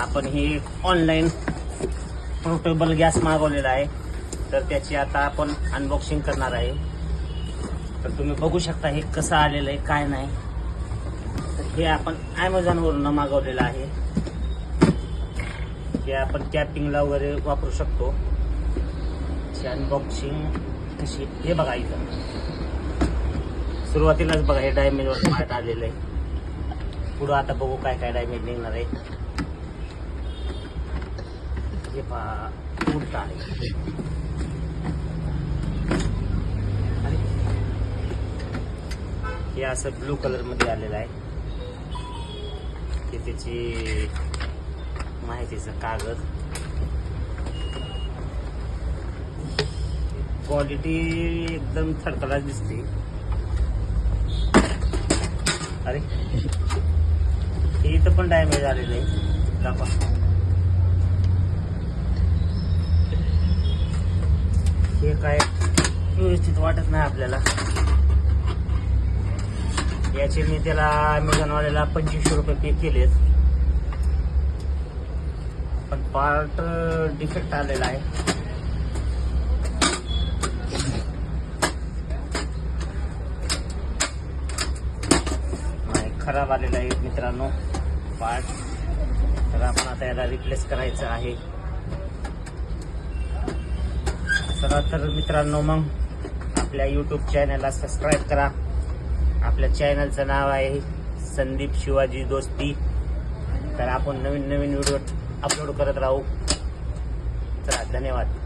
आपण ही online portable gas मागवलेला आहे, तर त्याची आता आपण अनबॉक्सिंग करणार आहे. तर तुम्ही बघू शकता हे कसं आलेलं आहे काय नाही. तर हे आपण ॲमेझॉनवरून मागवलेलं आहे. हे आपण कॅपिंगला वगैरे वापरू शकतो. अनबॉक्सिंग कशी हे बघा. इथं सुरुवातीलाच बघा हे डॅमेजवर पार्ट आलेलं आहे. पुढं आता बघू काय काय डॅमेज निघणार आहे. हे पहा उलट आहे. हे असं ब्लू कलर मध्ये आलेलं आहे. हे त्याची माहितीचं कागद. क्वालिटी एकदम थर्ड क्लास दिसते. अरे हे इथं पण डॅमेज आलेलं आहे. दाखवा. हे काय व्यवस्थित वाटत नाही आपल्याला. याचे मी त्याला अमेझॉनवाल्याला 2500 रुपये पे केलेत, पण पार्ट डिफेक्ट आलेला आहे. खराब आलेला आहे मित्रांनो पार्ट. तर आपण आता याला रिप्लेस करायचं आहे. चला तर मित्रांनो, मग आपल्या यूट्यूब चॅनलला सबस्क्राईब करा. आपल्या चॅनलचं नाव आहे संदीप शिवाजी दोस्ती. तर आपण नवीन नवीन व्हिडिओ अपलोड करत राहू. चला, धन्यवाद.